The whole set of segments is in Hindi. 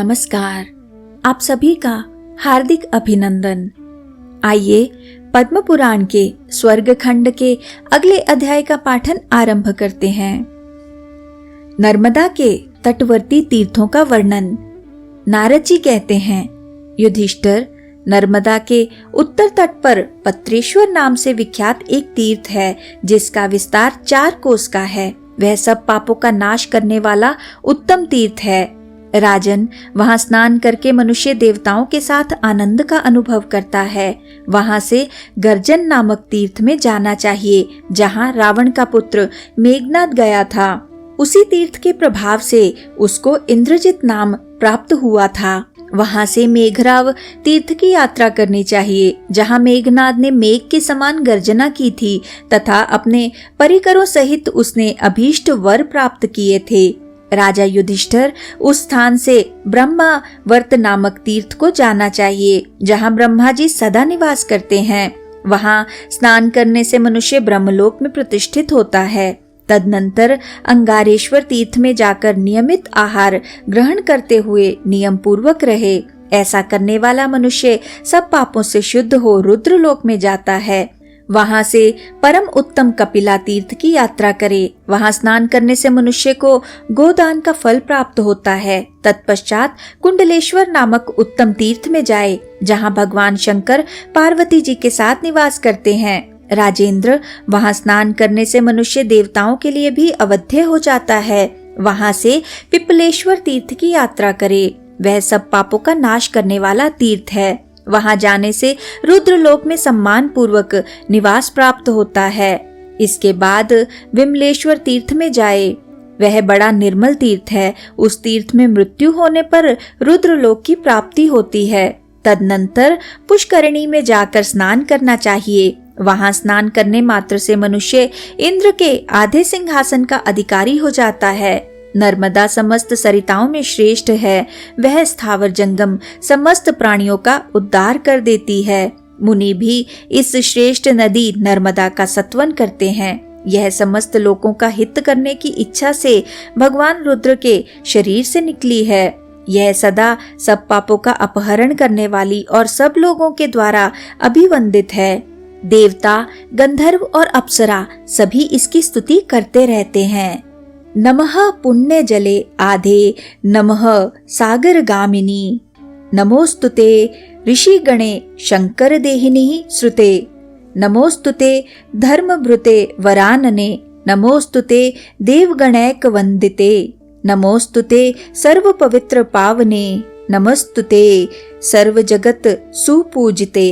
नमस्कार। आप सभी का हार्दिक अभिनंदन। आइए पद्म पुराण के स्वर्ग खंड के अगले अध्याय का पाठन आरंभ करते हैं। नर्मदा के तटवर्ती तीर्थों का वर्णन। नारद जी कहते हैं, युधिष्ठिर, नर्मदा के उत्तर तट पर पत्रेश्वर नाम से विख्यात एक तीर्थ है जिसका विस्तार 4 कोस का है। वह सब पापों का नाश करने वाला उत्तम तीर्थ है। राजन, वहां स्नान करके मनुष्य देवताओं के साथ आनंद का अनुभव करता है। वहां से गर्जन नामक तीर्थ में जाना चाहिए जहां रावण का पुत्र मेघनाद गया था। उसी तीर्थ के प्रभाव से उसको इंद्रजित नाम प्राप्त हुआ था। वहां से मेघराव तीर्थ की यात्रा करनी चाहिए जहां मेघनाद ने मेघ के समान गर्जना की थी तथा अपने परिकरों सहित उसने अभीष्ट वर प्राप्त किए थे। राजा युधिष्ठिर, उस स्थान से ब्रह्मावर्त नामक तीर्थ को जाना चाहिए जहां ब्रह्मा जी सदा निवास करते हैं। वहां स्नान करने से मनुष्य ब्रह्मलोक में प्रतिष्ठित होता है। तदनंतर अंगारेश्वर तीर्थ में जाकर नियमित आहार ग्रहण करते हुए नियम पूर्वक रहे। ऐसा करने वाला मनुष्य सब पापों से शुद्ध हो रुद्रलोक में जाता है। वहां से परम उत्तम कपिला तीर्थ की यात्रा करे। वहां स्नान करने से मनुष्य को गोदान का फल प्राप्त होता है। तत्पश्चात कुंडलेश्वर नामक उत्तम तीर्थ में जाए जहां भगवान शंकर पार्वती जी के साथ निवास करते हैं। राजेंद्र, वहां स्नान करने से मनुष्य देवताओं के लिए भी अवध्य हो जाता है। वहां से पिपलेश्वर तीर्थ की यात्रा करे। वह सब पापों का नाश करने वाला तीर्थ है। वहां जाने से रुद्रलोक में सम्मान पूर्वक निवास प्राप्त होता है। इसके बाद विमलेश्वर तीर्थ में जाए। वह बड़ा निर्मल तीर्थ है। उस तीर्थ में मृत्यु होने पर रुद्रलोक की प्राप्ति होती है। तदनंतर पुष्करणी में जाकर स्नान करना चाहिए। वहां स्नान करने मात्र से मनुष्य इंद्र के आधे सिंहासन का अधिकारी हो जाता है। नर्मदा समस्त सरिताओं में श्रेष्ठ है। वह स्थावर जंगम समस्त प्राणियों का उद्धार कर देती है। मुनि भी इस श्रेष्ठ नदी नर्मदा का सत्वन करते हैं। यह समस्त लोगों का हित करने की इच्छा से भगवान रुद्र के शरीर से निकली है। यह सदा सब पापों का अपहरण करने वाली और सब लोगों के द्वारा अभिवंदित है। देवता, गंधर्व और अप्सरा सभी इसकी स्तुति करते रहते हैं। नमः पुण्य जले आधे, नमः सागर गामिनी, नमोस्तुते ऋषिगणे शंकर देहिनी श्रुते, नमोस्तुते धर्मभृते वरानने, नमोस्तुते देवगणैक वंदिते, नमोस्तुते सर्व पवित्र पावने, नमस्तुते सर्व जगत सुपूजिते।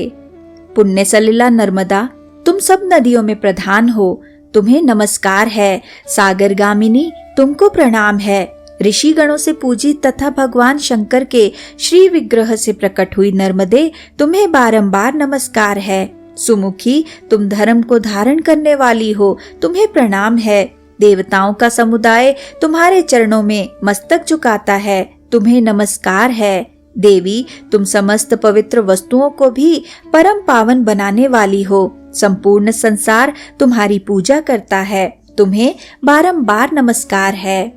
पुण्य सलिला नर्मदा, तुम सब नदियों में प्रधान हो। तुम्हें नमस्कार है। सागर गामिनी, तुमको प्रणाम है। ऋषि गणों से पूजित तथा भगवान शंकर के श्री विग्रह से प्रकट हुई नर्मदे, तुम्हें बारंबार नमस्कार है। सुमुखी, तुम धर्म को धारण करने वाली हो। तुम्हें प्रणाम है। देवताओं का समुदाय तुम्हारे चरणों में मस्तक झुकाता है। तुम्हें नमस्कार है। देवी, तुम समस्त पवित्र वस्तुओं को भी परम पावन बनाने वाली हो। संपूर्ण संसार तुम्हारी पूजा करता है। तुम्हें बारंबार नमस्कार है।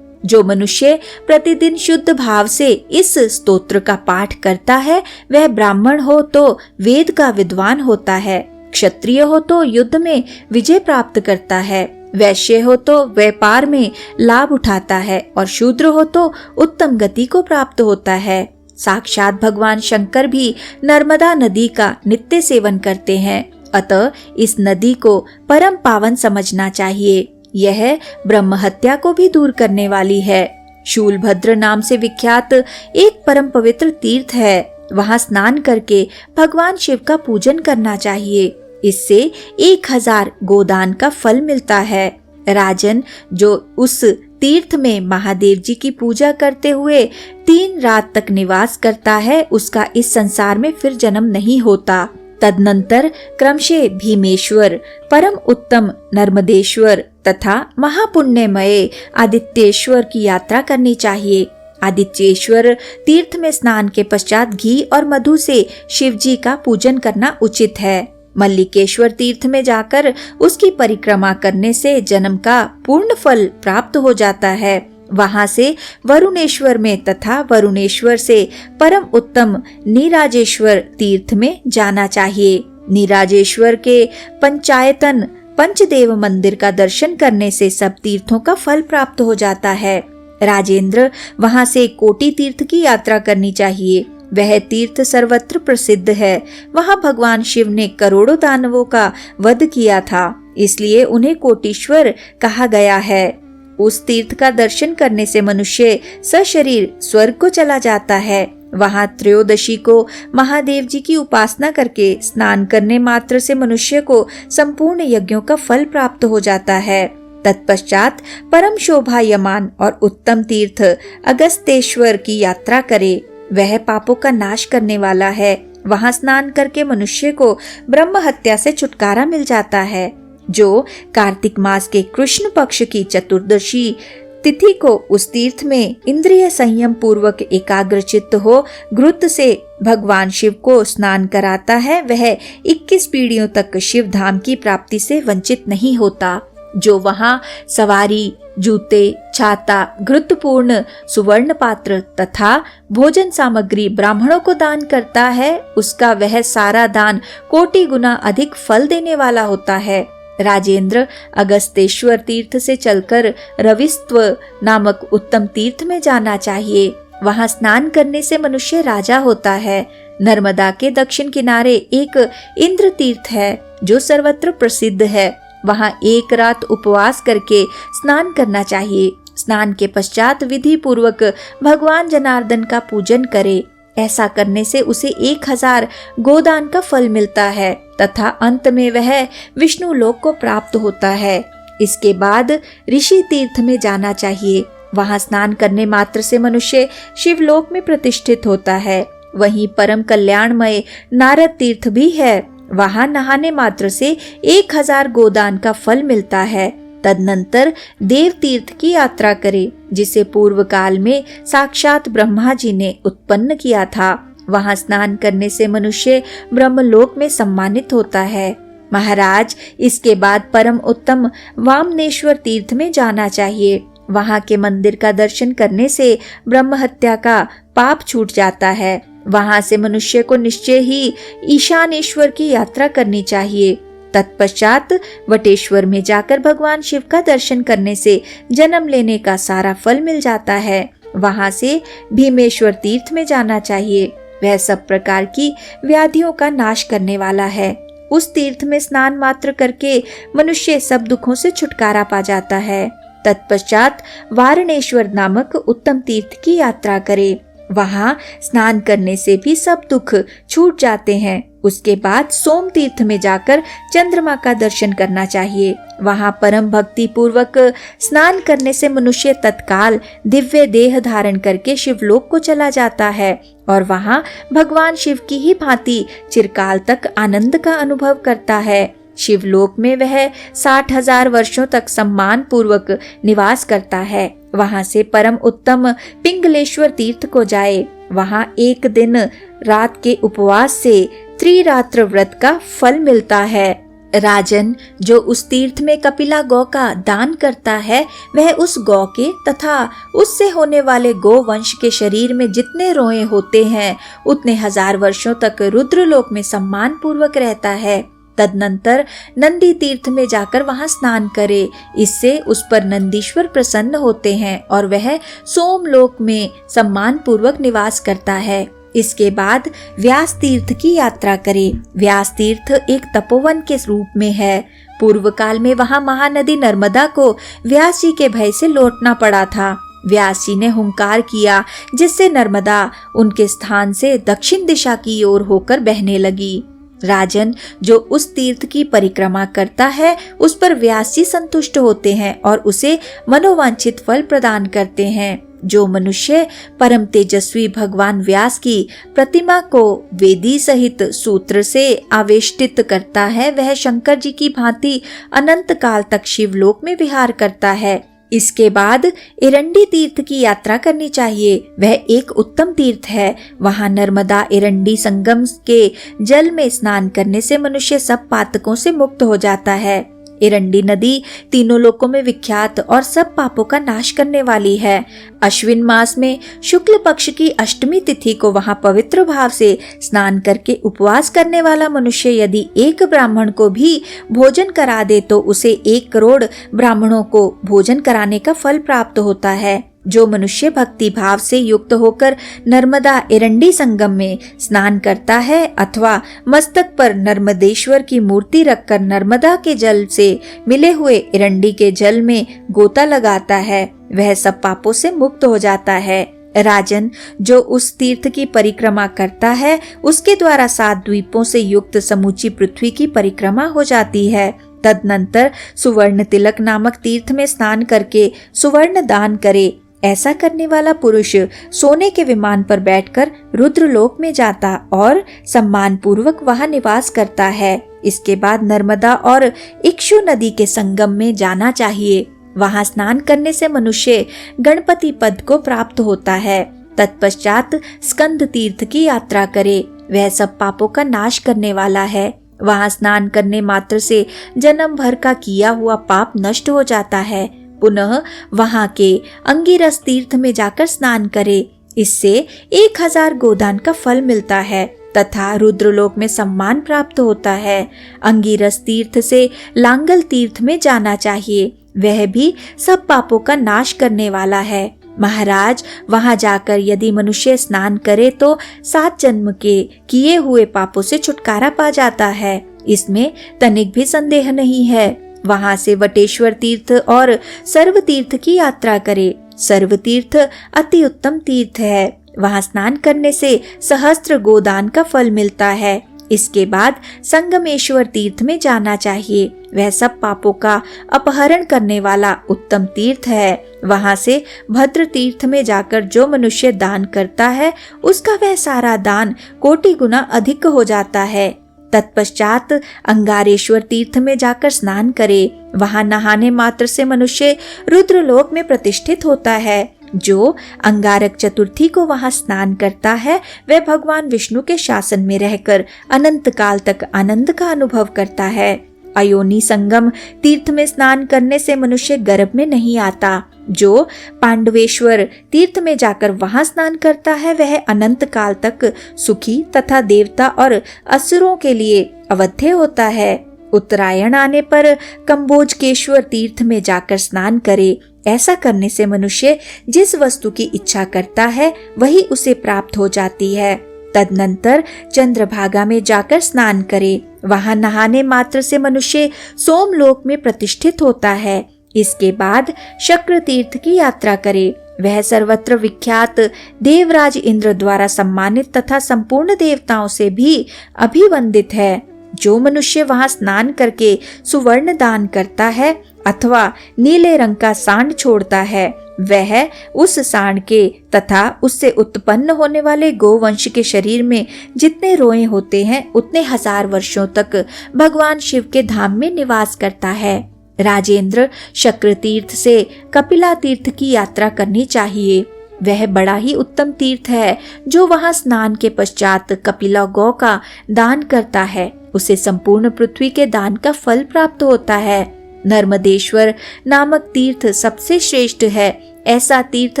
जो मनुष्य प्रतिदिन शुद्ध भाव से इस स्तोत्र का पाठ करता है वह ब्राह्मण हो तो वेद का विद्वान होता है, क्षत्रिय हो तो युद्ध में विजय प्राप्त करता है, वैश्य हो तो व्यापार में लाभ उठाता है और शूद्र हो तो उत्तम गति को प्राप्त होता है। साक्षात भगवान शंकर भी नर्मदा नदी का नित्य सेवन करते हैं। अतः इस नदी को परम पावन समझना चाहिए। यह ब्रह्म हत्या को भी दूर करने वाली है। शूलभद्र नाम से विख्यात एक परम पवित्र तीर्थ है। वहां स्नान करके भगवान शिव का पूजन करना चाहिए। इससे 1000 गोदान का फल मिलता है। राजन, जो उस तीर्थ में महादेव जी की पूजा करते हुए 3 रात तक निवास करता है उसका इस संसार में फिर जन्म नहीं होता। तदनंतर क्रमशः भीमेश्वर, परम उत्तम नर्मदेश्वर तथा महापुण्यमय आदित्येश्वर की यात्रा करनी चाहिए। आदित्येश्वर तीर्थ में स्नान के पश्चात घी और मधु से शिव जी का पूजन करना उचित है। मल्लिकेश्वर तीर्थ में जाकर उसकी परिक्रमा करने से जन्म का पूर्ण फल प्राप्त हो जाता है। वहां से वरुणेश्वर में तथा वरुणेश्वर से परम उत्तम नीराजेश्वर तीर्थ में जाना चाहिए। नीराजेश्वर के पंचायतन पंचदेव मंदिर का दर्शन करने से सब तीर्थों का फल प्राप्त हो जाता है। राजेंद्र, वहां से कोटि तीर्थ की यात्रा करनी चाहिए। वह तीर्थ सर्वत्र प्रसिद्ध है। वहां भगवान शिव ने करोड़ों दानवों का वध किया था, इसलिए उन्हें कोटीश्वर कहा गया है। उस तीर्थ का दर्शन करने से मनुष्य सशरीर स्वर्ग को चला जाता है। वहां त्रयोदशी को महादेव जी की उपासना करके स्नान करने मात्र से मनुष्य को संपूर्ण यज्ञों का फल प्राप्त हो जाता है। तत्पश्चात परम शोभायमान और उत्तम तीर्थ अगस्तेश्वर की यात्रा करे। वह पापों का नाश करने वाला है। वहां स्नान करके मनुष्य को ब्रह्म हत्या से छुटकारा मिल जाता है। जो कार्तिक मास के कृष्ण पक्ष की चतुर्दशी तिथि को उस तीर्थ में इंद्रिय संयम पूर्वक एकाग्रचित्त हो घृत से भगवान शिव को स्नान कराता है, वह 21 पीढ़ियों तक शिव धाम की प्राप्ति से वंचित नहीं होता। जो वहां सवारी, जूते, छाता, घृतपूर्ण सुवर्ण पात्र तथा भोजन सामग्री ब्राह्मणों को दान करता है, उसका वह सारा दान कोटि गुना अधिक फल देने वाला होता है। राजेंद्र, अगस्तेश्वर तीर्थ से चलकर रविस्त्व नामक उत्तम तीर्थ में जाना चाहिए। वहां स्नान करने से मनुष्य राजा होता है। नर्मदा के दक्षिण किनारे एक इंद्र तीर्थ है जो सर्वत्र प्रसिद्ध है। वहां एक रात उपवास करके स्नान करना चाहिए। स्नान के पश्चात विधि पूर्वक भगवान जनार्दन का पूजन करे। ऐसा करने से उसे 1000 गोदान का फल मिलता है तथा अंत में वह विष्णु लोक को प्राप्त होता है। इसके बाद ऋषि तीर्थ में जाना चाहिए। वहां स्नान करने मात्र से मनुष्य शिवलोक में प्रतिष्ठित होता है। वहीं परम कल्याणमय नारद तीर्थ भी है। वहां नहाने मात्र से 1000 गोदान का फल मिलता है। तदनंतर देव तीर्थ की यात्रा करे, जिसे पूर्व काल में साक्षात ब्रह्मा जी ने उत्पन्न किया था। वहां स्नान करने से मनुष्य ब्रह्मलोक में सम्मानित होता है। महाराज, इसके बाद परम उत्तम वामनेश्वर तीर्थ में जाना चाहिए। वहां के मंदिर का दर्शन करने से ब्रह्म हत्या का पाप छूट जाता है। वहां से मनुष्य को निश्चय ही ईशानेश्वर की यात्रा करनी चाहिए। तत्पश्चात वटेश्वर में जाकर भगवान शिव का दर्शन करने से जन्म लेने का सारा फल मिल जाता है। वहां से भीमेश्वर तीर्थ में जाना चाहिए। वह सब प्रकार की व्याधियों का नाश करने वाला है। उस तीर्थ में स्नान मात्र करके मनुष्य सब दुखों से छुटकारा पा जाता है। तत्पश्चात वारणेश्वर नामक उत्तम तीर्थ की यात्रा करे। वहां स्नान करने से भी सब दुख छूट जाते हैं। उसके बाद सोम तीर्थ में जाकर चंद्रमा का दर्शन करना चाहिए। वहां परम भक्ति पूर्वक स्नान करने से मनुष्य तत्काल दिव्य देह धारण करके शिवलोक को चला जाता है और वहां भगवान शिव की ही भांति चिरकाल तक आनंद का अनुभव करता है। शिवलोक में वह 60,000 वर्षों तक सम्मान पूर्वक निवास करता है। वहां से परम उत्तम पिंगलेश्वर तीर्थ को जाए। वहां एक दिन रात के उपवास से त्रिरात्र व्रत का फल मिलता है। राजन, जो उस तीर्थ में कपिला गौ का दान करता है, वह उस गौ के तथा उससे होने वाले गो वंश के शरीर में जितने रोए होते हैं, उतने 1000 वर्षों तक रुद्रलोक में सम्मान पूर्वक रहता है। तदनंतर नंदी तीर्थ में जाकर वहां स्नान करे। इससे उस पर नंदीश्वर प्रसन्न होते हैं और वह सोमलोक में सम्मान पूर्वक निवास करता है। इसके बाद व्यास तीर्थ की यात्रा करे। व्यास तीर्थ एक तपोवन के रूप में है। पूर्व काल में वहां महानदी नर्मदा को व्यास जी के भय से लौटना पड़ा था। व्यास जी ने हुंकार किया, जिससे नर्मदा उनके स्थान से दक्षिण दिशा की ओर होकर बहने लगी। राजन, जो उस तीर्थ की परिक्रमा करता है, उस पर व्यास जी संतुष्ट होते हैं और उसे मनोवांछित फल प्रदान करते हैं। जो मनुष्य परम तेजस्वी भगवान व्यास की प्रतिमा को वेदी सहित सूत्र से आवेष्टित करता है, वह शंकर जी की भांति अनंत काल तक शिवलोक में विहार करता है। इसके बाद इरंडी तीर्थ की यात्रा करनी चाहिए। वह एक उत्तम तीर्थ है। वहां नर्मदा इरंडी संगम के जल में स्नान करने से मनुष्य सब पातकों से मुक्त हो जाता है। एरंडी नदी तीनों लोकों में विख्यात और सब पापों का नाश करने वाली है। अश्विन मास में शुक्ल पक्ष की अष्टमी तिथि को वहां पवित्र भाव से स्नान करके उपवास करने वाला मनुष्य यदि एक ब्राह्मण को भी भोजन करा दे तो उसे 1 करोड़ ब्राह्मणों को भोजन कराने का फल प्राप्त होता है। जो मनुष्य भक्ति भाव से युक्त होकर नर्मदा एरंडी संगम में स्नान करता है अथवा मस्तक पर नर्मदेश्वर की मूर्ति रखकर नर्मदा के जल से मिले हुए एरंडी के जल में गोता लगाता है, वह सब पापों से मुक्त हो जाता है। राजन, जो उस तीर्थ की परिक्रमा करता है उसके द्वारा 7 द्वीपों से युक्त समूची पृथ्वी की परिक्रमा हो जाती है। तदनंतर सुवर्ण तिलक नामक तीर्थ में स्नान करके सुवर्ण दान करे। ऐसा करने वाला पुरुष सोने के विमान पर बैठकर रुद्रलोक में जाता और सम्मान पूर्वक वहां निवास करता है। इसके बाद नर्मदा और इक्षु नदी के संगम में जाना चाहिए। वहां स्नान करने से मनुष्य गणपति पद को प्राप्त होता है। तत्पश्चात स्कंद तीर्थ की यात्रा करे, वह सब पापों का नाश करने वाला है। वहां स्नान करने मात्र से जन्म भर का किया हुआ पाप नष्ट हो जाता है। पुनः वहां के अंगिरस तीर्थ में जाकर स्नान करे, इससे 1000 गोदान का फल मिलता है तथा रुद्रलोक में सम्मान प्राप्त होता है। अंगिरस तीर्थ से लांगल तीर्थ में जाना चाहिए, वह भी सब पापों का नाश करने वाला है। महाराज, वहां जाकर यदि मनुष्य स्नान करे तो 7 जन्म के किए हुए पापों से छुटकारा पा जाता है, इसमें तनिक भी संदेह नहीं है। वहां से वटेश्वर तीर्थ और सर्व तीर्थ की यात्रा करे। सर्व तीर्थ अति उत्तम तीर्थ है, वहां स्नान करने से सहस्त्र गोदान का फल मिलता है। इसके बाद संगमेश्वर तीर्थ में जाना चाहिए, वह सब पापों का अपहरण करने वाला उत्तम तीर्थ है। वहां से भद्र तीर्थ में जाकर जो मनुष्य दान करता है उसका वह सारा दान कोटि गुना अधिक हो जाता है। तत्पश्चात अंगारेश्वर तीर्थ में जाकर स्नान करे, वहां नहाने मात्र से मनुष्य रुद्रलोक में प्रतिष्ठित होता है। जो अंगारक चतुर्थी को वहां स्नान करता है वह भगवान विष्णु के शासन में रहकर अनंत काल तक आनंद का अनुभव करता है। अयोनी संगम तीर्थ में स्नान करने से मनुष्य गर्भ में नहीं आता। जो पांडवेश्वर तीर्थ में जाकर वहां स्नान करता है वह अनंत काल तक सुखी तथा देवता और असुरों के लिए अवध्य होता है। उत्तरायण आने पर कंबोजकेश्वर तीर्थ में जाकर स्नान करे। ऐसा करने से मनुष्य जिस वस्तु की इच्छा करता है वही उसे प्राप्त हो जाती है। तदनंतर चंद्रभागा में जाकर स्नान करे, वहां नहाने मात्र से मनुष्य सोमलोक में प्रतिष्ठित होता है। इसके बाद शक्र तीर्थ की यात्रा करे, वह सर्वत्र विख्यात देवराज इंद्र द्वारा सम्मानित तथा संपूर्ण देवताओं से भी अभिवंदित है। जो मनुष्य वहां स्नान करके सुवर्ण दान करता है अथवा नीले रंग का सांड छोड़ता है वह उस सांड के तथा उससे उत्पन्न होने वाले गोवंश के शरीर में जितने रोए होते हैं उतने 1000 वर्षों तक भगवान शिव के धाम में निवास करता है। राजेंद्र, शक्र तीर्थ से कपिला तीर्थ की यात्रा करनी चाहिए, वह बड़ा ही उत्तम तीर्थ है। जो वहां स्नान के पश्चात कपिला गौ का दान करता है उसे संपूर्ण पृथ्वी के दान का फल प्राप्त होता है। नर्मदेश्वर नामक तीर्थ सबसे श्रेष्ठ है, ऐसा तीर्थ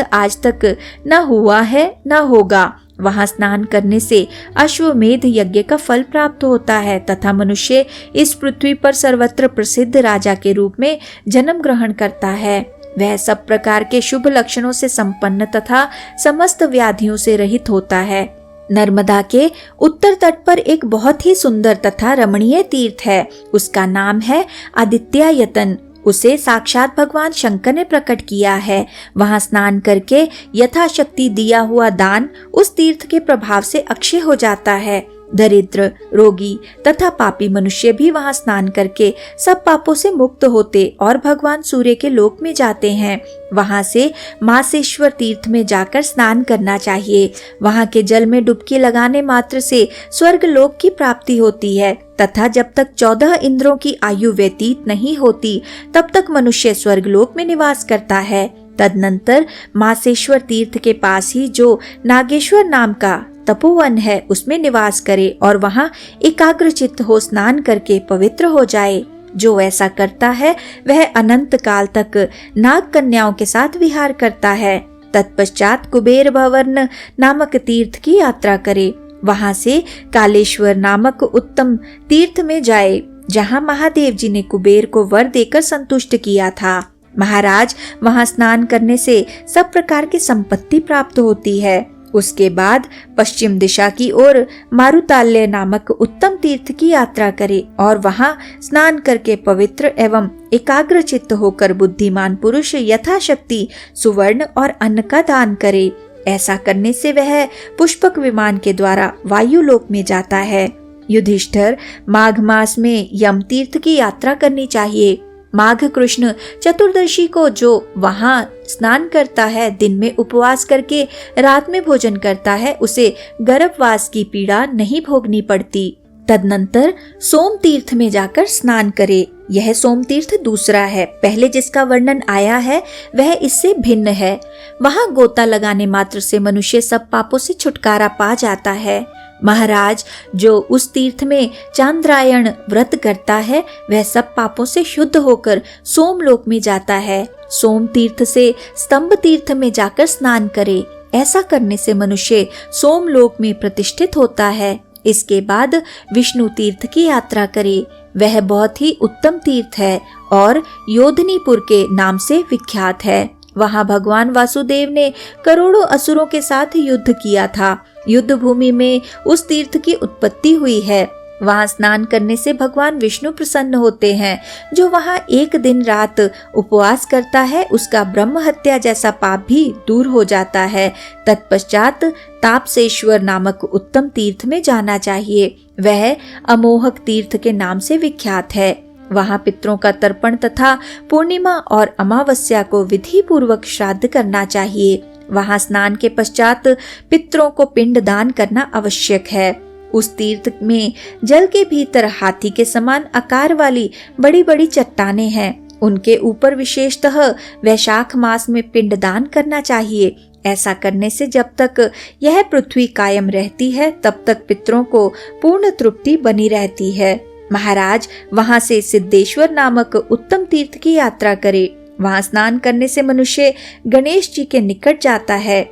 आज तक न हुआ है न होगा। वहां स्नान करने से अश्वमेध यज्ञ का फल प्राप्त होता है तथा मनुष्य इस पृथ्वी पर सर्वत्र प्रसिद्ध राजा के रूप में जन्म ग्रहण करता है। वह सब प्रकार के शुभ लक्षणों से संपन्न तथा समस्त व्याधियों से रहित होता है। नर्मदा के उत्तर तट पर एक बहुत ही सुंदर तथा रमणीय तीर्थ है, उसका नाम है आदित्यायतन। उसे साक्षात भगवान शंकर ने प्रकट किया है। वहां स्नान करके यथाशक्ति दिया हुआ दान उस तीर्थ के प्रभाव से अक्षय हो जाता है। दरिद्र, रोगी तथा पापी मनुष्य भी वहां स्नान करके सब पापों से मुक्त होते और भगवान सूर्य के लोक में जाते हैं। वहां से मासेश्वर तीर्थ में जाकर स्नान करना चाहिए। वहां के जल में डुबकी लगाने मात्र से स्वर्ग लोक की प्राप्ति होती है तथा जब तक 14 इंद्रों की आयु व्यतीत नहीं होती तब तक मनुष्य स्वर्ग लोक में निवास करता है। तदनंतर मासेश्वर तीर्थ के पास ही जो नागेश्वर नाम का तपोवन है उसमें निवास करे और वहां एकाग्रचित्त हो स्नान करके पवित्र हो जाए। जो ऐसा करता है वह अनंत काल तक नाग कन्याओं के साथ विहार करता है। तत्पश्चात कुबेर भवन नामक तीर्थ की यात्रा करे, वहां से कालेश्वर नामक उत्तम तीर्थ में जाए, जहां महादेव जी ने कुबेर को वर देकर संतुष्ट किया था। महाराज, वहां स्नान करने से सब प्रकार की संपत्ति प्राप्त होती है। उसके बाद पश्चिम दिशा की ओर मारुताल्य नामक उत्तम तीर्थ की यात्रा करे और वहां स्नान करके पवित्र एवं एकाग्र चित्त होकर बुद्धिमान पुरुष यथाशक्ति सुवर्ण और अन्न का दान करे। ऐसा करने से वह पुष्पक विमान के द्वारा वायुलोक में जाता है। युधिष्ठिर, माघ मास में यम तीर्थ की यात्रा करनी चाहिए। माघ कृष्ण चतुर्दशी को जो वहां स्नान करता है, दिन में उपवास करके रात में भोजन करता है, उसे गर्भवास की पीड़ा नहीं भोगनी पड़ती। तदनंतर सोम तीर्थ में जाकर स्नान करे। यह सोम तीर्थ दूसरा है। पहले जिसका वर्णन आया है वह इससे भिन्न है। वहां गोता लगाने मात्र से मनुष्य सब पापों से छुटकारा पा जाता है। महाराज, जो उस तीर्थ में चांद्रायण व्रत करता है वह सब पापों से शुद्ध होकर सोमलोक में जाता है। सोम तीर्थ से स्तंभ तीर्थ में जाकर स्नान करे। ऐसा करने से मनुष्य सोमलोक में प्रतिष्ठित होता है। इसके बाद विष्णु तीर्थ की यात्रा करे। वह बहुत ही उत्तम तीर्थ है और योधनीपुर के नाम से विख्यात है। वहां भगवान वासुदेव ने करोड़ों असुरों के साथ युद्ध किया था। युद्ध भूमि में उस तीर्थ की उत्पत्ति हुई है। वहां स्नान करने से भगवान विष्णु प्रसन्न होते हैं। जो वहां एक दिन रात उपवास करता है उसका ब्रह्म हत्या जैसा पाप भी दूर हो जाता है। तत्पश्चात तापसेश्वर नामक उत्तम तीर्थ में जाना चाहिए। वह अमोहक तीर्थ के नाम से विख्यात है। वहां पितरों का तर्पण तथा पूर्णिमा और अमावस्या को विधि पूर्वक श्राद्ध करना चाहिए। वहां स्नान के पश्चात पितरों को पिंड दान करना आवश्यक है। उस तीर्थ में जल के भीतर हाथी के समान आकार वाली बड़ी बड़ी चट्टानें हैं। उनके ऊपर विशेषतः वैशाख मास में पिंडदान करना चाहिए। ऐसा करने से जब तक यह पृथ्वी कायम रहती है तब तक पितरों को पूर्ण तृप्ति बनी रहती है। महाराज, वहां से सिद्धेश्वर नामक उत्तम तीर्थ की यात्रा करे। वहां स्नान करने से मनुष्य गणेश जी के निकट जाता है।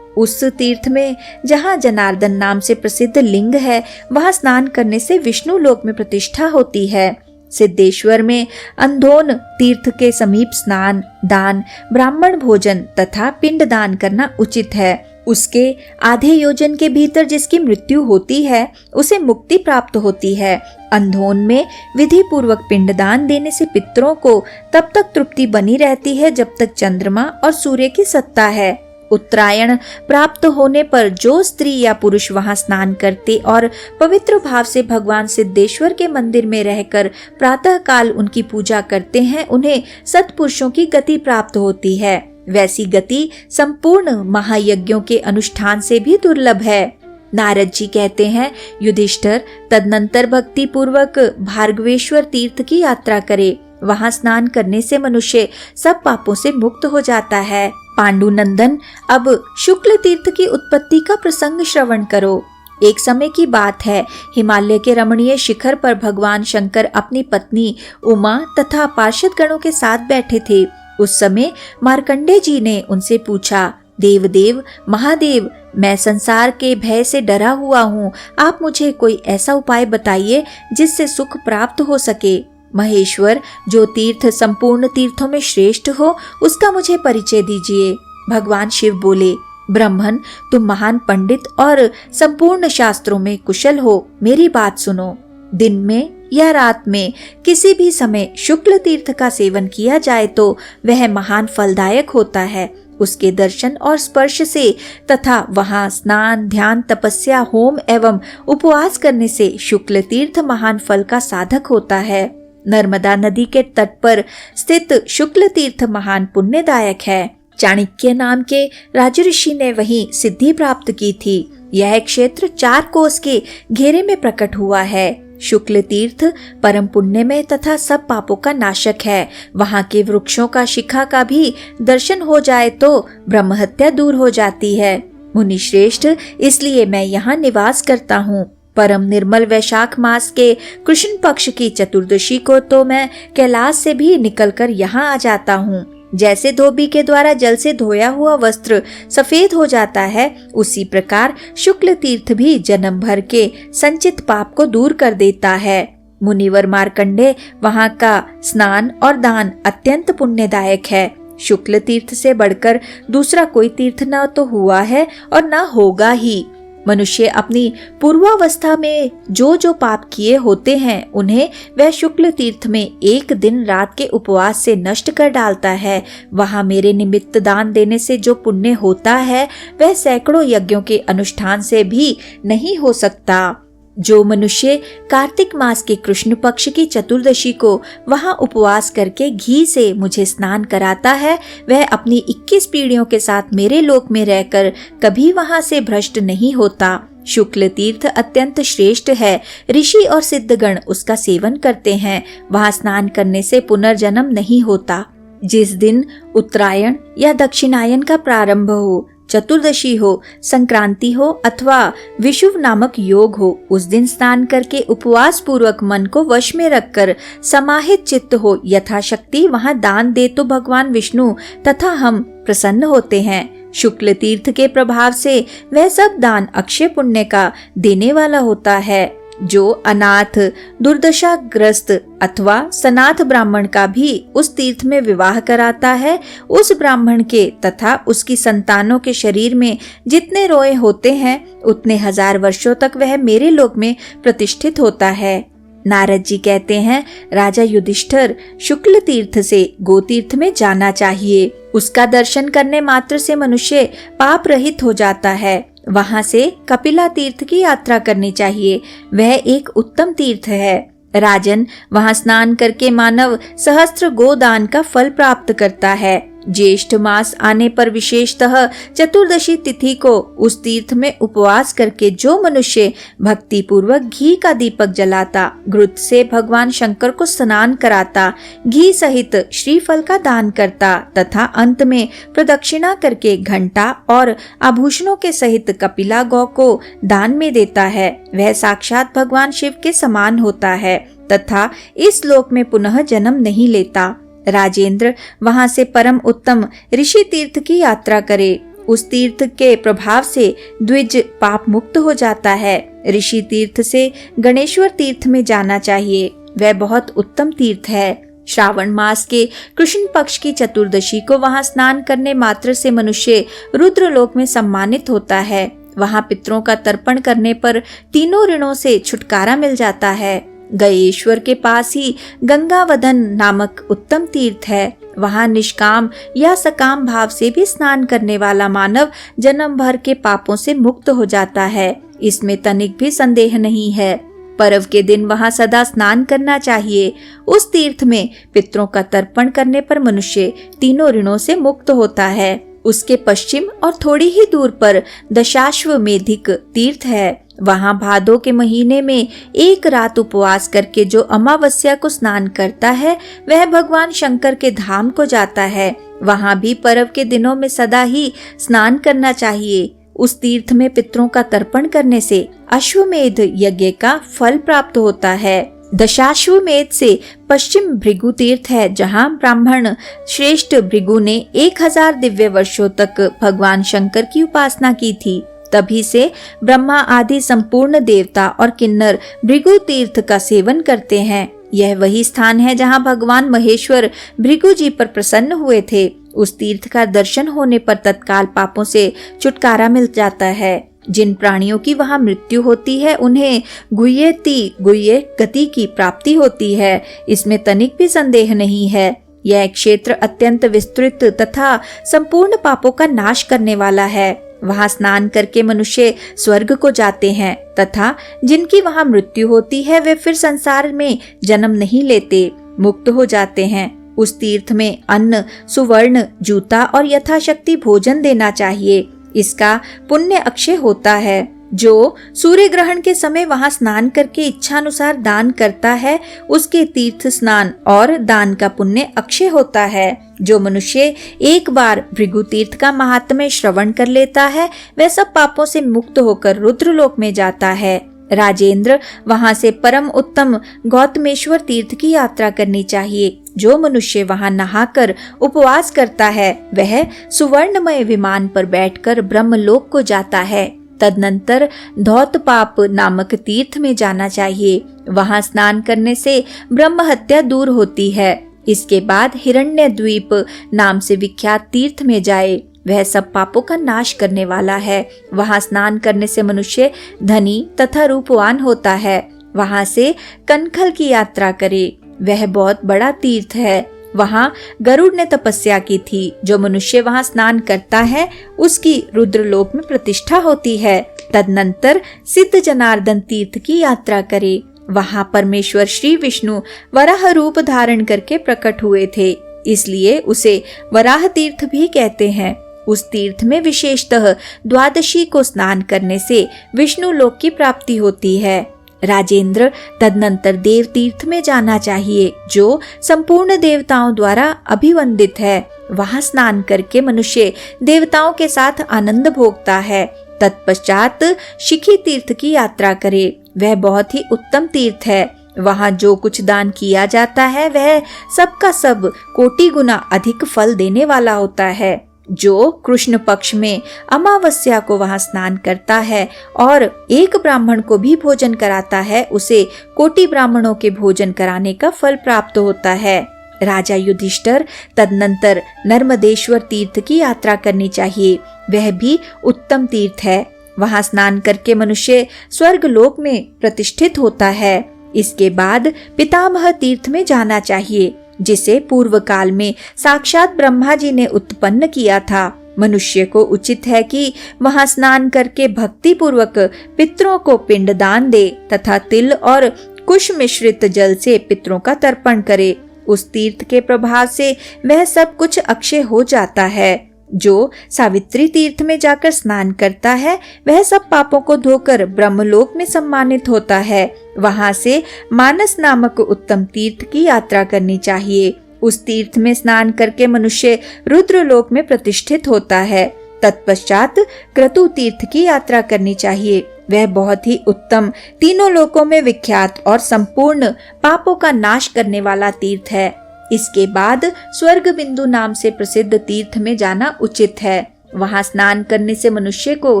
उस तीर्थ में जहां जनार्दन नाम से प्रसिद्ध लिंग है, वहां स्नान करने से विष्णु लोक में प्रतिष्ठा होती है। सिद्धेश्वर में अंधोन तीर्थ के समीप स्नान, दान, ब्राह्मण भोजन तथा पिंड दान करना उचित है। उसके आधे योजन के भीतर जिसकी मृत्यु होती है उसे मुक्ति प्राप्त होती है। अंधोन में विधि पूर्वक पिंडदान देने से पितरों को तब तक तृप्ति बनी रहती है जब तक चंद्रमा और सूर्य की सत्ता है। उत्तरायण प्राप्त होने पर जो स्त्री या पुरुष वहां स्नान करते और पवित्र भाव से भगवान सिद्धेश्वर के मंदिर में रहकर प्रातः काल उनकी पूजा करते हैं, उन्हें सत्पुरुषों की गति प्राप्त होती है। वैसी गति संपूर्ण महायज्ञों के अनुष्ठान से भी दुर्लभ है। नारद जी कहते हैं, युधिष्ठिर, तदनंतर भक्ति पूर्वक भार्गवेश्वर तीर्थ की यात्रा करे। वहां स्नान करने से मनुष्य सब पापों से मुक्त हो जाता है। पांडुनंदन, अब शुक्ल तीर्थ की उत्पत्ति का प्रसंग श्रवण करो। एक समय की बात है, हिमालय के रमणीय शिखर पर भगवान शंकर अपनी पत्नी उमा तथा पार्षद गणों के साथ बैठे थे। उस समय मार्कंडेय जी ने उनसे पूछा, देवदेव महादेव, मैं संसार के भय से डरा हुआ हूँ। आप मुझे कोई ऐसा उपाय बताइए जिससे सुख प्राप्त हो सके। महेश्वर, जो तीर्थ संपूर्ण तीर्थों में श्रेष्ठ हो उसका मुझे परिचय दीजिए। भगवान शिव बोले, ब्राह्मण, तुम महान पंडित और संपूर्ण शास्त्रों में कुशल हो। मेरी बात सुनो। दिन में या रात में किसी भी समय शुक्ल तीर्थ का सेवन किया जाए तो वह महान फलदायक होता है। उसके दर्शन और स्पर्श से तथा वहां स्नान, ध्यान, तपस्या, होम एवं उपवास करने से शुक्ल तीर्थ महान फल का साधक होता है। नर्मदा नदी के तट पर स्थित शुक्ल तीर्थ महान पुण्यदायक है। चाणक्य नाम के राजऋषि ने वहीं सिद्धि प्राप्त की थी। यह क्षेत्र 4 कोस के घेरे में प्रकट हुआ है। शुक्ल तीर्थ परम पुण्यमय तथा सब पापों का नाशक है। वहां के वृक्षों का शिखा का भी दर्शन हो जाए तो ब्रह्महत्या दूर हो जाती है। मुनि श्रेष्ठ, इसलिए मैं यहाँ निवास करता हूँ। परम निर्मल वैशाख मास के कृष्ण पक्ष की चतुर्दशी को तो मैं कैलाश से भी निकलकर यहाँ आ जाता हूँ। जैसे धोबी के द्वारा जल से धोया हुआ वस्त्र सफेद हो जाता है, उसी प्रकार शुक्ल तीर्थ भी जन्म भर के संचित पाप को दूर कर देता है। मुनिवर मार्कंडे, वहाँ का स्नान और दान अत्यंत पुण्यदायक है। शुक्ल तीर्थ से बढ़कर दूसरा कोई तीर्थ न तो हुआ है और न होगा ही। मनुष्य अपनी पूर्वावस्था में जो जो पाप किए होते हैं उन्हें वह शुक्ल तीर्थ में एक दिन रात के उपवास से नष्ट कर डालता है। वहाँ मेरे निमित्त दान देने से जो पुण्य होता है वह सैकड़ों यज्ञों के अनुष्ठान से भी नहीं हो सकता। जो मनुष्य कार्तिक मास के कृष्ण पक्ष की चतुर्दशी को वहां उपवास करके घी से मुझे स्नान कराता है, वह अपनी 21 पीढ़ियों के साथ मेरे लोक में रहकर कभी वहां से भ्रष्ट नहीं होता। शुक्ल तीर्थ अत्यंत श्रेष्ठ है। ऋषि और सिद्धगण उसका सेवन करते हैं। वहां स्नान करने से पुनर्जन्म नहीं होता। जिस दिन उत्तरायण या दक्षिणायन का प्रारंभ हो, चतुर्दशी हो, संक्रांति हो अथवा विषुव नामक योग हो, उस दिन स्नान करके उपवास पूर्वक मन को वश में रखकर समाहित चित्त हो यथाशक्ति वहां दान दे तो भगवान विष्णु तथा हम प्रसन्न होते हैं। शुक्ल तीर्थ के प्रभाव से वह सब दान अक्षय पुण्य का देने वाला होता है। जो अनाथ, दुर्दशाग्रस्त अथवा सनाथ ब्राह्मण का भी उस तीर्थ में विवाह कराता है, उस ब्राह्मण के तथा उसकी संतानों के शरीर में जितने रोए होते हैं उतने 1000 वर्षों तक वह मेरे लोक में प्रतिष्ठित होता है। नारद जी कहते हैं, राजा युधिष्ठिर, शुक्ल तीर्थ से गोतीर्थ में जाना चाहिए। उसका दर्शन करने मात्र से मनुष्य पाप रहित हो जाता है। वहां से कपिला तीर्थ की यात्रा करनी चाहिए। वह एक उत्तम तीर्थ है। राजन, वहां स्नान करके मानव सहस्त्र गोदान का फल प्राप्त करता है। ज्येष्ठ मास आने पर विशेषतः चतुर्दशी तिथि को उस तीर्थ में उपवास करके जो मनुष्य भक्ति पूर्वक घी का दीपक जलाता, घृत से भगवान शंकर को स्नान कराता, घी सहित श्रीफल का दान करता तथा अंत में प्रदक्षिणा करके घंटा और आभूषणों के सहित कपिला गौ को दान में देता है, वह साक्षात भगवान शिव के समान होता है तथा इस लोक में पुनः जन्म नहीं लेता। राजेंद्र, वहां से परम उत्तम ऋषि तीर्थ की यात्रा करे। उस तीर्थ के प्रभाव से द्विज पाप मुक्त हो जाता है। ऋषि तीर्थ से गणेश्वर तीर्थ में जाना चाहिए। वह बहुत उत्तम तीर्थ है। श्रावण मास के कृष्ण पक्ष की चतुर्दशी को वहां स्नान करने मात्र से मनुष्य रुद्रलोक में सम्मानित होता है। वहां पितरों का तर्पण करने पर तीनों ऋणों से छुटकारा मिल जाता है। गयेश्वर के पास ही गंगावदन नामक उत्तम तीर्थ है। वहां निष्काम या सकाम भाव से भी स्नान करने वाला मानव जन्म भर के पापों से मुक्त हो जाता है। इसमें तनिक भी संदेह नहीं है। पर्व के दिन वहां सदा स्नान करना चाहिए। उस तीर्थ में पितरों का तर्पण करने पर मनुष्य तीनों ऋणों से मुक्त होता है। उसके पश्चिम और थोड़ी ही दूर पर दशाश्वमेधिक तीर्थ है। वहां भादों के महीने में एक रात उपवास करके जो अमावस्या को स्नान करता है वह भगवान शंकर के धाम को जाता है। वहां भी पर्व के दिनों में सदा ही स्नान करना चाहिए। उस तीर्थ में पितरों का तर्पण करने से अश्वमेध यज्ञ का फल प्राप्त होता है। दशाश्वमेध से पश्चिम भृगु तीर्थ है, जहाँ ब्राह्मण श्रेष्ठ भृगु ने 1000 दिव्य वर्षों तक भगवान शंकर की उपासना की थी। तभी से ब्रह्मा आदि संपूर्ण देवता और किन्नर भृगु तीर्थ का सेवन करते हैं। यह वही स्थान है जहाँ भगवान महेश्वर भृगु जी पर प्रसन्न हुए थे। उस तीर्थ का दर्शन होने पर तत्काल पापों से छुटकारा मिल जाता है। जिन प्राणियों की वहां मृत्यु होती है उन्हें गुह्य गति की प्राप्ति होती है। इसमें तनिक भी संदेह नहीं है। यह क्षेत्र अत्यंत विस्तृत तथा संपूर्ण पापों का नाश करने वाला है। वहां स्नान करके मनुष्य स्वर्ग को जाते हैं तथा जिनकी वहां मृत्यु होती है वे फिर संसार में जन्म नहीं लेते, मुक्त हो जाते हैं। उस तीर्थ में अन्न, सुवर्ण, जूता और यथाशक्ति भोजन देना चाहिए। इसका पुण्य अक्षय होता है। जो सूर्य ग्रहण के समय वहां स्नान करके इच्छानुसार दान करता है उसके तीर्थ स्नान और दान का पुण्य अक्षय होता है। जो मनुष्य एक बार भृगु तीर्थ का महात्म्य श्रवण कर लेता है वह सब पापों से मुक्त होकर रुद्रलोक में जाता है। राजेंद्र, वहां से परम उत्तम गौतमेश्वर तीर्थ की यात्रा करनी चाहिए। जो मनुष्य वहां नहाकर उपवास करता है वह सुवर्णमय विमान पर बैठकर ब्रह्मलोक को जाता है। तदनंतर धौतपाप नामक तीर्थ में जाना चाहिए। वहां स्नान करने से ब्रह्म हत्या दूर होती है। इसके बाद हिरण्यद्वीप नाम से विख्यात तीर्थ में जाए। वह सब पापों का नाश करने वाला है। वहां स्नान करने से मनुष्य धनी तथा रूपवान होता है। वहां से कनखल की यात्रा करे। वह बहुत बड़ा तीर्थ है। वहां गरुड़ ने तपस्या की थी। जो मनुष्य वहां स्नान करता है उसकी रुद्रलोक में प्रतिष्ठा होती है। तदनंतर सिद्ध जनार्दन तीर्थ की यात्रा करे। वहां परमेश्वर श्री विष्णु वराह रूप धारण करके प्रकट हुए थे, इसलिए उसे वराह तीर्थ भी कहते हैं। उस तीर्थ में विशेषतः द्वादशी को स्नान करने से विष्णु लोक की प्राप्ति होती है। राजेंद्र, तदनंतर देव तीर्थ में जाना चाहिए जो संपूर्ण देवताओं द्वारा अभिवंदित है। वहां स्नान करके मनुष्य देवताओं के साथ आनंद भोगता है। तत्पश्चात शिखी तीर्थ की यात्रा करे। वह बहुत ही उत्तम तीर्थ है। वहां जो कुछ दान किया जाता है वह सबका सब कोटि गुना अधिक फल देने वाला होता है। जो कृष्ण पक्ष में अमावस्या को वहां स्नान करता है और एक ब्राह्मण को भी भोजन कराता है, उसे कोटि ब्राह्मणों के भोजन कराने का फल प्राप्त होता है। राजा युधिष्ठिर, तदनंतर नर्मदेश्वर तीर्थ की यात्रा करनी चाहिए। वह भी उत्तम तीर्थ है। वहां स्नान करके मनुष्य स्वर्ग लोक में प्रतिष्ठित होता है। इसके बाद पितामह तीर्थ में जाना चाहिए, जिसे पूर्व काल में साक्षात ब्रह्मा जी ने उत्पन्न किया था। मनुष्य को उचित है कि वहां स्नान करके भक्ति पूर्वक पितरों को पिंडदान दे तथा तिल और कुश मिश्रित जल से पितरों का तर्पण करे। उस तीर्थ के प्रभाव से वह सब कुछ अक्षय हो जाता है। जो सावित्री तीर्थ में जाकर स्नान करता है वह सब पापों को धोकर ब्रह्मलोक में सम्मानित होता है। वहां से मानस नामक उत्तम तीर्थ की यात्रा करनी चाहिए। उस तीर्थ में स्नान करके मनुष्य रुद्रलोक में प्रतिष्ठित होता है। तत्पश्चात क्रतु तीर्थ की यात्रा करनी चाहिए। वह बहुत ही उत्तम, तीनों लोकों में विख्यात और संपूर्ण पापों का नाश करने वाला तीर्थ है। इसके बाद स्वर्ग बिंदु नाम से प्रसिद्ध तीर्थ में जाना उचित है। वहां स्नान करने से मनुष्य को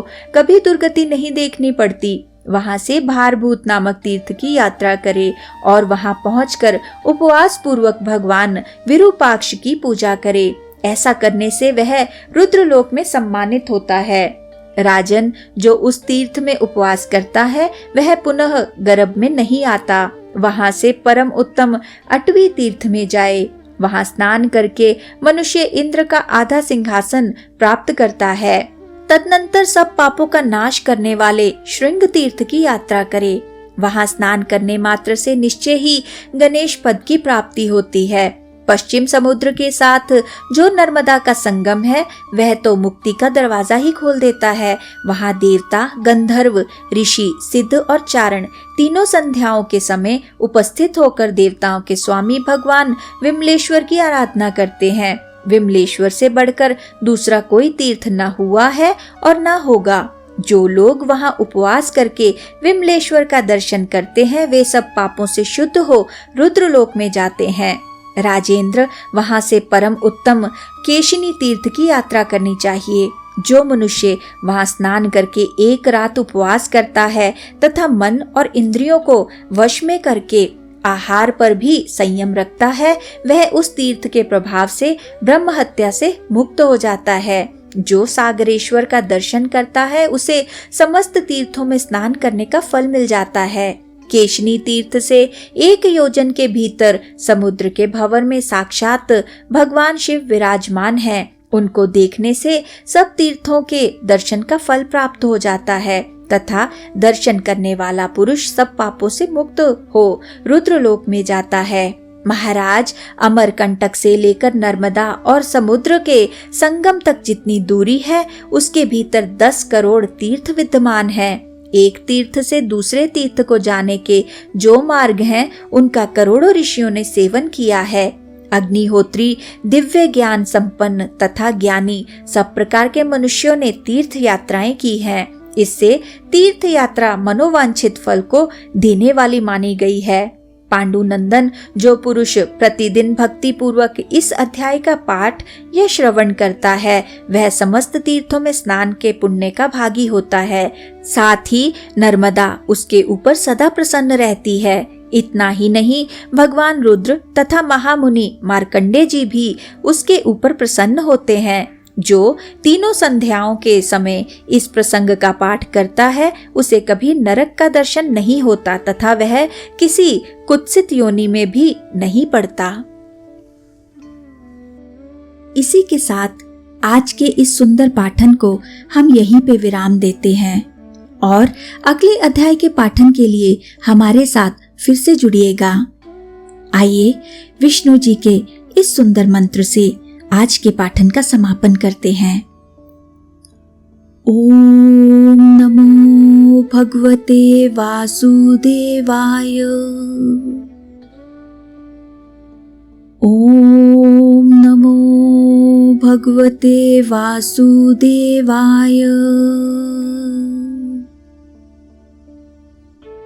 कभी दुर्गति नहीं देखनी पड़ती। वहां से भारभूत नामक तीर्थ की यात्रा करे और वहां पहुंचकर उपवास पूर्वक भगवान विरूपाक्ष की पूजा करे। ऐसा करने से वह रुद्रलोक में सम्मानित होता है। राजन, जो उस तीर्थ में उपवास करता है वह पुनः गर्भ में नहीं आता। वहां से परम उत्तम अटवी तीर्थ में जाए। वहां स्नान करके मनुष्य इंद्र का आधा सिंहासन प्राप्त करता है। तदनंतर सब पापों का नाश करने वाले श्रृंग तीर्थ की यात्रा करे। वहां स्नान करने मात्र से निश्चय ही गणेश पद की प्राप्ति होती है। पश्चिम समुद्र के साथ जो नर्मदा का संगम है वह तो मुक्ति का दरवाजा ही खोल देता है। वहां देवता, गंधर्व, ऋषि, सिद्ध और चारण तीनों संध्याओं के समय उपस्थित होकर देवताओं के स्वामी भगवान विमलेश्वर की आराधना करते हैं। विमलेश्वर से बढ़कर दूसरा कोई तीर्थ न हुआ है और न होगा। जो लोग वहां उपवास करके विमलेश्वर का दर्शन करते हैं वे सब पापों से शुद्ध हो रुद्रलोक में जाते हैं। राजेंद्र, वहां से परम उत्तम केशिनी तीर्थ की यात्रा करनी चाहिए। जो मनुष्य वहां स्नान करके एक रात उपवास करता है तथा मन और इंद्रियों को वश में करके आहार पर भी संयम रखता है वह उस तीर्थ के प्रभाव से ब्रह्म हत्या से मुक्त हो जाता है। जो सागरेश्वर का दर्शन करता है उसे समस्त तीर्थों में स्नान करने का फल मिल जाता है। केशनी तीर्थ से 1 योजन के भीतर समुद्र के भंवर में साक्षात भगवान शिव विराजमान हैं। उनको देखने से सब तीर्थों के दर्शन का फल प्राप्त हो जाता है तथा दर्शन करने वाला पुरुष सब पापों से मुक्त हो रुद्रलोक में जाता है। महाराज, अमरकंटक से लेकर नर्मदा और समुद्र के संगम तक जितनी दूरी है उसके भीतर 10 करोड़ तीर्थ विद्यमान हैं। एक तीर्थ से दूसरे तीर्थ को जाने के जो मार्ग हैं उनका करोड़ों ऋषियों ने सेवन किया है। अग्निहोत्री, दिव्य ज्ञान संपन्न तथा ज्ञानी सब प्रकार के मनुष्यों ने तीर्थ यात्राएं की हैं। इससे तीर्थ यात्रा मनोवांछित फल को देने वाली मानी गई है। पांडुनंदन जो पुरुष प्रतिदिन भक्ति पूर्वक इस अध्याय का पाठ या श्रवण करता है वह समस्त तीर्थों में स्नान के पुण्य का भागी होता है। साथ ही नर्मदा उसके ऊपर सदा प्रसन्न रहती है। इतना ही नहीं, भगवान रुद्र तथा महामुनि मार्कंडेय जी भी उसके ऊपर प्रसन्न होते हैं। जो तीनों संध्याओं के समय इस प्रसंग का पाठ करता है उसे कभी नरक का दर्शन नहीं होता तथा वह किसी कुत्सित योनि में भी नहीं पड़ता। इसी के साथ आज के इस सुंदर पाठन को हम यहीं पे विराम देते हैं और अगले अध्याय के पाठन के लिए हमारे साथ फिर से जुड़िएगा। आइए विष्णु जी के इस सुंदर मंत्र से आज के पाठन का समापन करते हैं। ओम नमो भगवते वासुदेवाय। ओम नमो भगवते वासुदेवाय।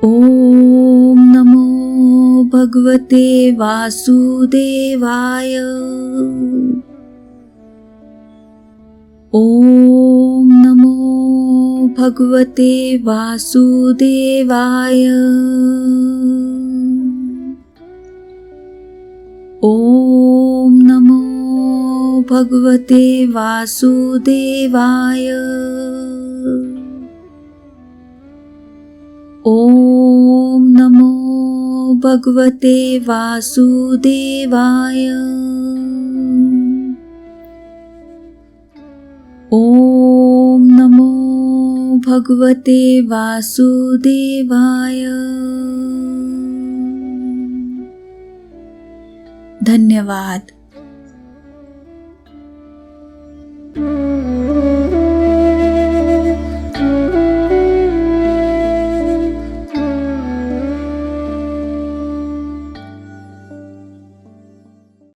ओम नमो भगवते वासुदेवाय। ओम नमो भगवते वासुदेवाय। ओम नमो भगवते वासुदेवाय। ओम नमो भगवते वासुदेवाय। ओम नमो भगवते वासुदेवाय। धन्यवाद।